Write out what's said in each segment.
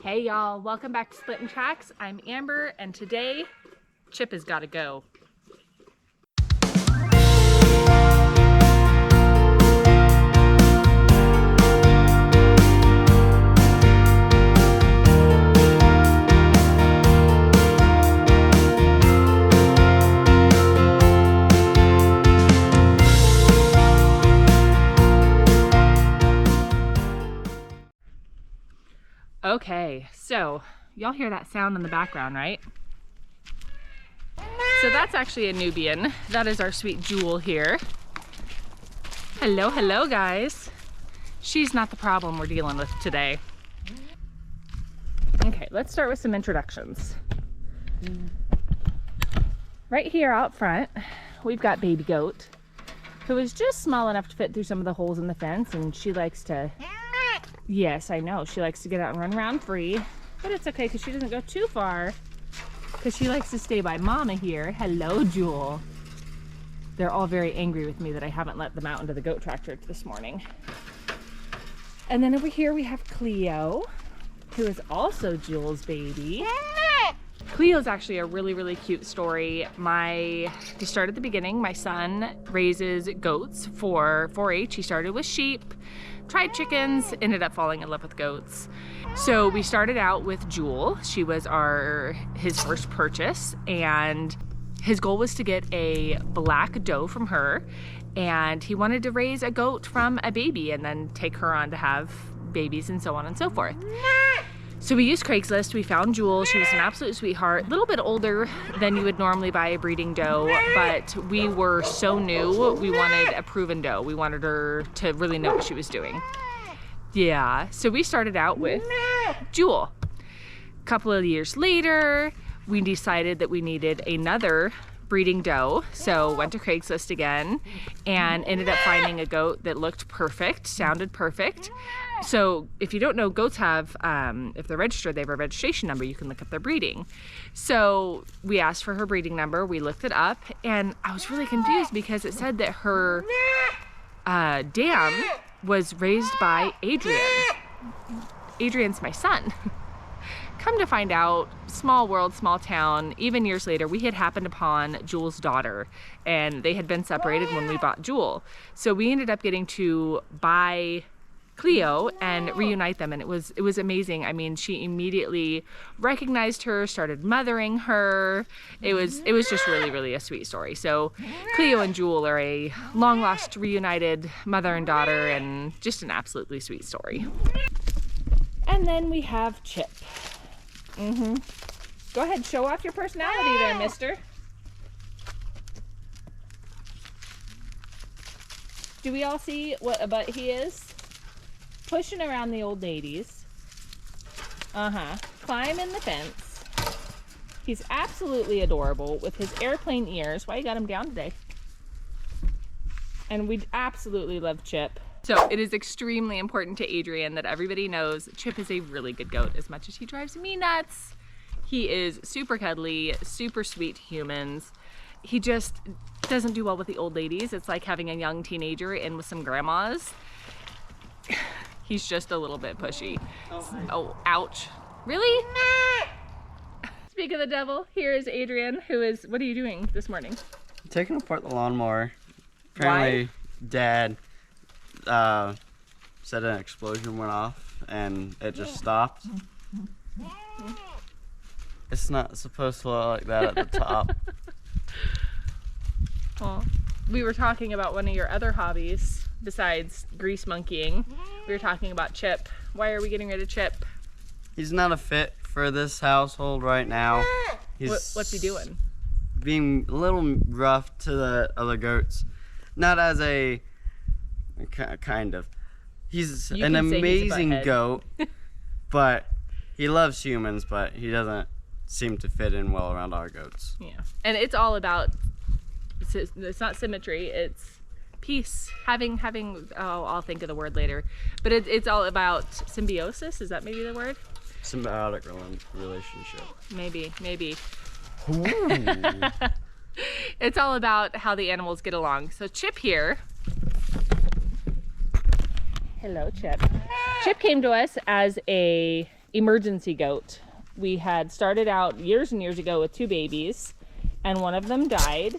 Hey y'all, welcome back to Splitting Tracks. I'm Amber, and today Chip has got to go. Okay, so y'all hear that sound in the background, right? So that's actually a Nubian. That is our sweet Jewel here. Hello, hello guys. She's not the problem we're dealing with today. Okay, let's start with some introductions. Right here out front, we've got baby goat, who is just small enough to fit through some of the holes in the fence, and she likes to, yes, I know, she likes to get out and run around free, but it's okay because she doesn't go too far because she likes to stay by mama here. Hello, Jewel. They're all very angry with me that I haven't let them out into the goat tractor this morning. And then over here we have Cleo, who is also Jewel's baby. Cleo's actually a really, really cute story. To start at the beginning, my son raises goats for 4-H. He started with sheep, tried chickens, ended up falling in love with goats. So we started out with Jewel. She was his first purchase, and his goal was to get a black doe from her, and he wanted to raise a goat from a baby and then take her on to have babies and so on and so forth. So we used Craigslist. We found Jewel. She was an absolute sweetheart, a little bit older than you would normally buy a breeding doe, but we were so new. We wanted a proven doe. We wanted her to really know what she was doing. Yeah, so we started out with Jewel. A couple of years later, we decided that we needed another breeding doe, so went to Craigslist again and ended up finding a goat that looked perfect, sounded perfect. So if you don't know, goats have, if they're registered, they have a registration number. You can look up their breeding. So we asked for her breeding number, we looked it up, and I was really confused because it said that her dam was raised by Adrian. Adrian's my son. Come to find out, small world, small town, even years later, we had happened upon Jewel's daughter, and they had been separated when we bought Jewel. So we ended up getting to buy Cleo and reunite them, and it was amazing. I mean, she immediately recognized her, started mothering her. It was just really, really a sweet story. So Cleo and Jewel are a long lost reunited mother and daughter, and just an absolutely sweet story. And then we have Chip. Go ahead, show off your personality there, mister. Do we all see what a butt he is? Pushing around the old ladies. Climbing the fence. He's absolutely adorable with his airplane ears. Why you got him down today? And we absolutely love Chip. So it is extremely important to Adrian that everybody knows Chip is a really good goat. As much as he drives me nuts, he is super cuddly, super sweet to humans. He just doesn't do well with the old ladies. It's like having a young teenager in with some grandmas. He's just a little bit pushy. Oh, ouch. Really? Speak of the devil, here is Adrian, who is, what are you doing this morning? Taking apart the lawnmower. Apparently, Dad said an explosion went off and it just stopped. It's not supposed to look like that at the top. Well, we were talking about one of your other hobbies besides grease monkeying. We were talking about Chip. Why are we getting rid of Chip? He's not a fit for this household right now. What's he doing? Being a little rough to the other goats. Not as a kind of. He's an amazing goat, but he loves humans, but he doesn't seem to fit in well around our goats. Yeah, and it's all about, it's not symmetry, it's peace, having oh, I'll think of the word later, but it's all about symbiosis. Is that maybe the word? Symbiotic relationship. Maybe. It's all about how the animals get along. So Chip here. Hello, Chip. Chip came to us as a emergency goat. We had started out years and years ago with 2 babies, and one of them died.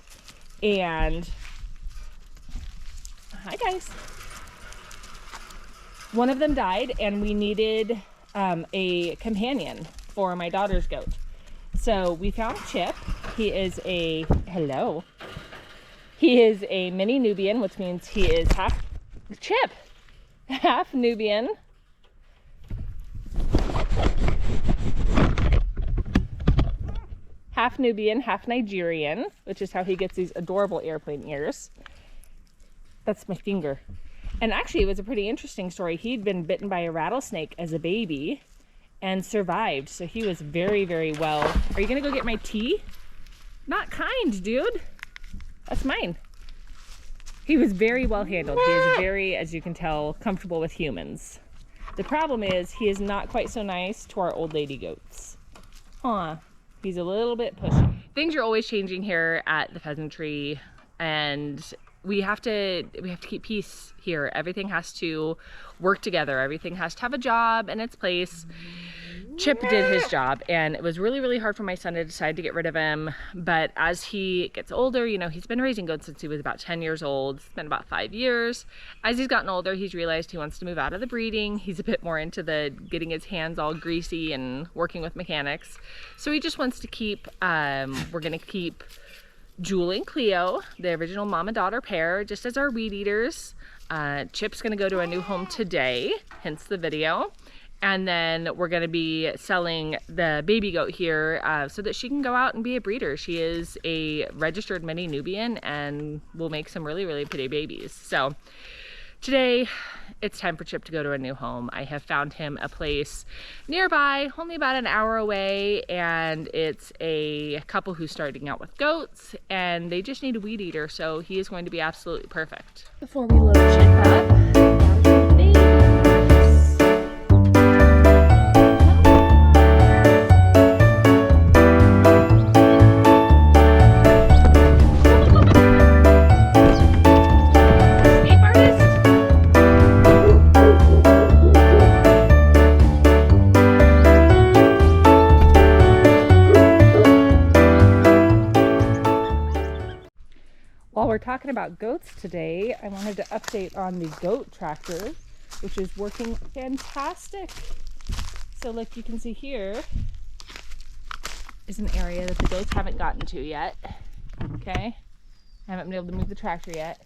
And hi guys. One of them died, and we needed a companion for my daughter's goat. So we found Chip. He is a He is a mini Nubian, which means he is half Nubian. Half Nubian, half Nigerian, which is how he gets these adorable airplane ears. That's my finger. And actually, it was a pretty interesting story. He'd been bitten by a rattlesnake as a baby and survived. So he was very, very well. Are you gonna go get my tea? Not kind, dude. That's mine. He was very well handled. He is very, as you can tell, comfortable with humans. The problem is he is not quite so nice to our old lady goats. Aw. He's a little bit pushy. Things are always changing here at the Pheasantry, and we have to keep peace here. Everything has to work together. Everything has to have a job in its place. Chip did his job, and it was really, really hard for my son to decide to get rid of him. But as he gets older, you know, he's been raising goats since he was about 10 years old. It's been about 5 years. As he's gotten older, he's realized he wants to move out of the breeding. He's a bit more into the getting his hands all greasy and working with mechanics. So he just wants to keep, we're gonna keep Jewel and Cleo, the original mom and daughter pair, just as our weed eaters. Chip's gonna go to a new home today, hence the video. And then we're going to be selling the baby goat here so that she can go out and be a breeder. She is a registered mini Nubian and will make some really, really pretty babies. So today it's time for Chip to go to a new home. I have found him a place nearby, only about an hour away, and it's a couple who's starting out with goats, and they just need a weed eater, so he is going to be absolutely perfect. Before we load Chip up, while we're talking about goats today, I wanted to update on the goat tractor, which is working fantastic. So like you can see here is an area that the goats haven't gotten to yet. Okay, I haven't been able to move the tractor yet,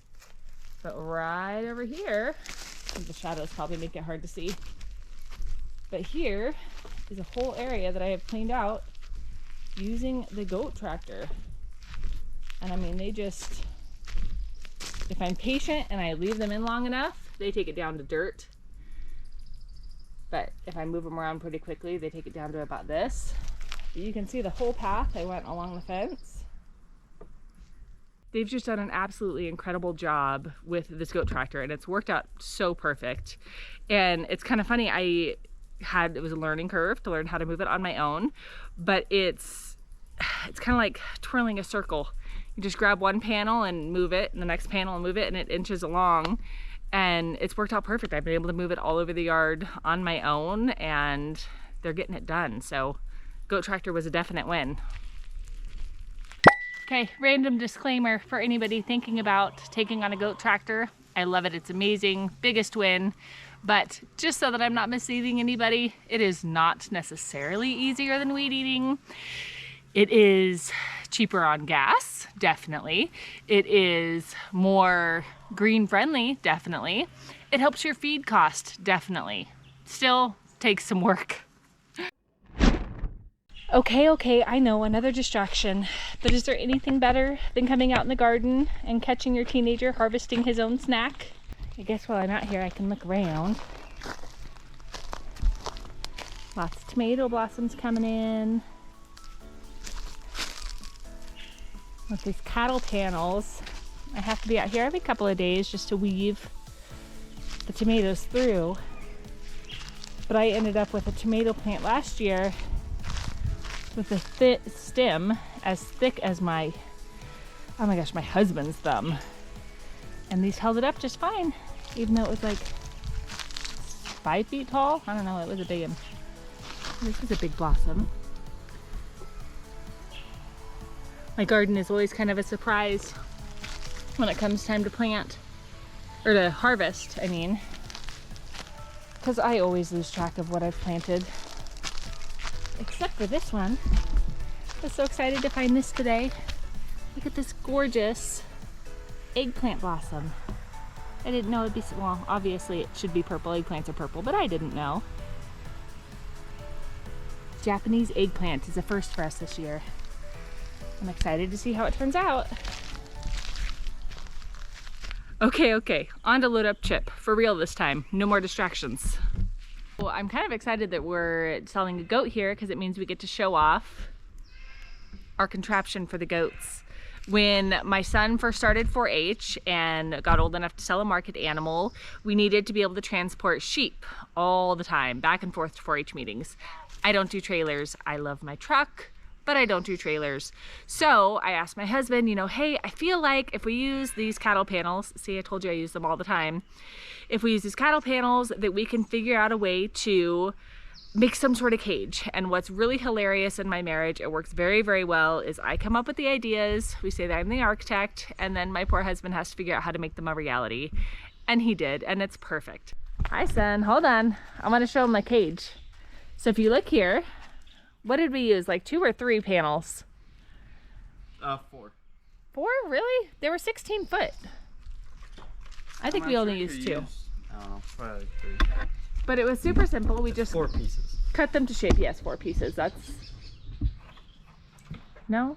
but right over here, the shadows probably make it hard to see, but here is a whole area that I have cleaned out using the goat tractor. And I mean, they just, if I'm patient and I leave them in long enough, they take it down to dirt. But if I move them around pretty quickly, they take it down to about this. But you can see the whole path I went along the fence. They've just done an absolutely incredible job with this goat tractor, and it's worked out so perfect. And it's kind of funny, it was a learning curve to learn how to move it on my own, but it's kind of like twirling a circle. You just grab one panel and move it, and the next panel and move it, and it inches along, and it's worked out perfect. I've been able to move it all over the yard on my own, and they're getting it done. So goat tractor was a definite win. Okay, random disclaimer for anybody thinking about taking on a goat tractor. I love it, it's amazing, biggest win. But just so that I'm not misleading anybody, it is not necessarily easier than weed eating. It is cheaper on gas, definitely. It is more green friendly, definitely. It helps your feed cost, definitely. Still takes some work. Okay, I know, another distraction. But is there anything better than coming out in the garden and catching your teenager harvesting his own snack? I guess while I'm out here, I can look around. Lots of tomato blossoms coming in. With these cattle panels, I have to be out here every couple of days just to weave the tomatoes through. But I ended up with a tomato plant last year with a stem as thick as my husband's thumb. And these held it up just fine, even though it was like 5 feet tall. I don't know, it was a big one. This is a big blossom. My garden is always kind of a surprise when it comes time to plant, or to harvest, I mean. Because I always lose track of what I've planted. Except for this one. I was so excited to find this today. Look at this gorgeous eggplant blossom. I didn't know it'd be, well, obviously it should be purple. Eggplants are purple, but I didn't know. Japanese eggplant is a first for us this year. I'm excited to see how it turns out. Okay, on to load up Chip. For real this time, no more distractions. Well, I'm kind of excited that we're selling a goat here because it means we get to show off our contraption for the goats. When my son first started 4-H and got old enough to sell a market animal, we needed to be able to transport sheep all the time, back and forth to 4-H meetings. I don't do trailers. I love my truck, but I don't do trailers. So I asked my husband, you know, hey, I feel like if we use these cattle panels, see, I told you I use them all the time. If we use these cattle panels, that we can figure out a way to make some sort of cage. And what's really hilarious in my marriage, it works very, very well, is I come up with the ideas, we say that I'm the architect, and then my poor husband has to figure out how to make them a reality. And he did, and it's perfect. Hi, son, hold on. I want to show him my cage. So if you look here, what did we use? Like 2 or 3 panels? 4. 4? Really? They were 16 foot. I think we only used 2. I don't know, probably like 3. But it was super simple. We just 4 pieces. cut them to shape. Yes, 4 pieces. That's... No?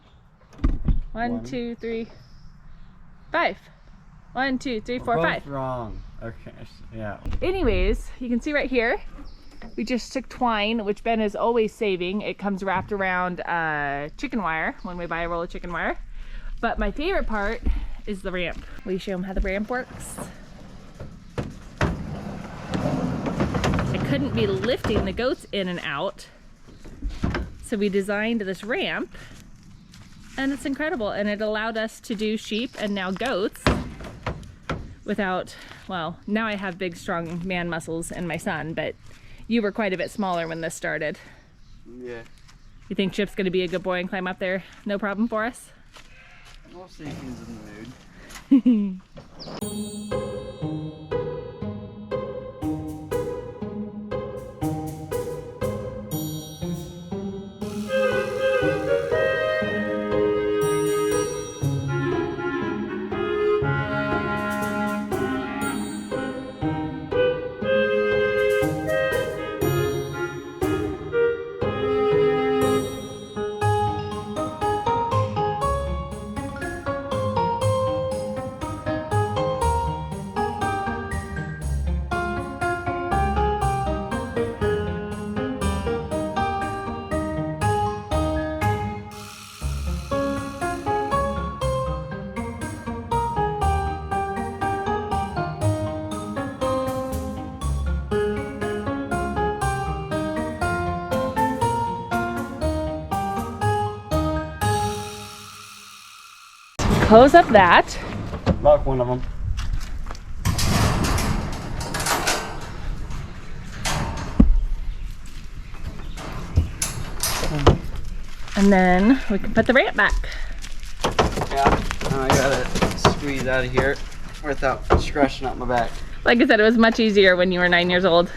1, 2, 3, 5. 1, 2, 3, 4, 5. Wrong. Okay, yeah. Anyways, you can see right here, we just took twine, which Ben is always saving. It comes wrapped around chicken wire when we buy a roll of chicken wire. But my favorite part is the ramp. Will you show them how the ramp works? I couldn't be lifting the goats in and out, so we designed this ramp, and it's incredible. And it allowed us to do sheep and now goats without, well, now I have big strong man muscles in my son, but you were quite a bit smaller when this started. Yeah. You think Chip's gonna be a good boy and climb up there no problem for us? We'll see if he's in the mood. Close up that. Lock one of them. And then we can put the ramp back. Yeah, now I gotta squeeze out of here without scratching up my back. Like I said, it was much easier when you were 9 years old.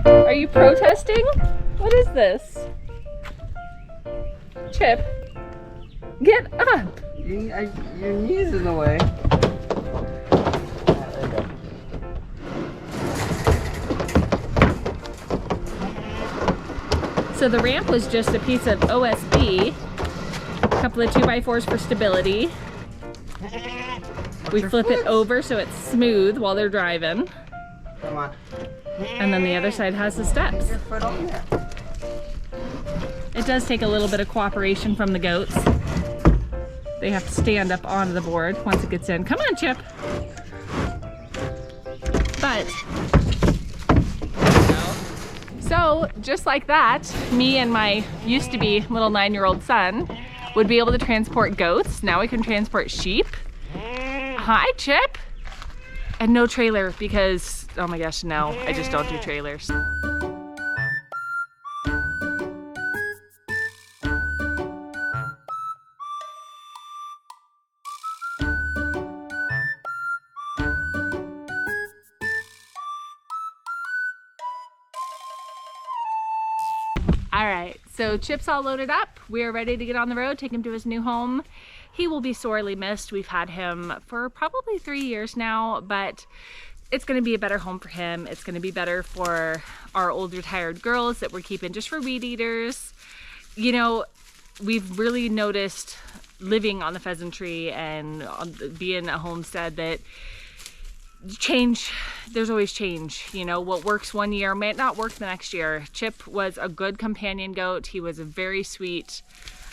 Are you protesting? What is this? Chip, get up. Your knee's in the way. There you go. So the ramp was just a piece of OSB, a couple of 2x4s for stability. We flip it over so it's smooth while they're driving. Come on. And then the other side has the steps. Your foot on there. does take a little bit of cooperation from the goats. They have to stand up onto the board once it gets in. Come on, Chip. But, so just like that, me and my used to be little 9-year-old son would be able to transport goats. Now we can transport sheep. Hi, Chip. And no trailer because, oh my gosh, no, I just don't do trailers. All right, so Chip's all loaded up. We are ready to get on the road, take him to his new home. He will be sorely missed. We've had him for probably 3 years now, but it's gonna be a better home for him. It's gonna be better for our old retired girls that we're keeping just for weed eaters. You know, we've really noticed living on the Pheasantry and being a homestead that change, there's always change. You know, what works one year may not work the next year. Chip was a good companion goat. He was a very sweet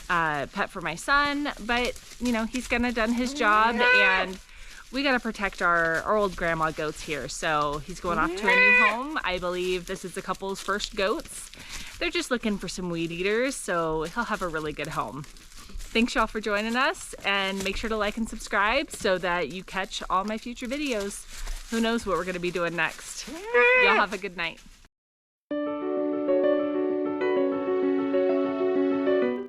pet for my son, but you know, he's gonna done his job, and we gotta protect our old grandma goats here. So he's going off to a new home. I believe this is the couple's first goats. They're just looking for some weed eaters, so he'll have a really good home. Thanks y'all for joining us, and make sure to like and subscribe so that you catch all my future videos. Who knows what we're gonna be doing next. Y'all have a good night.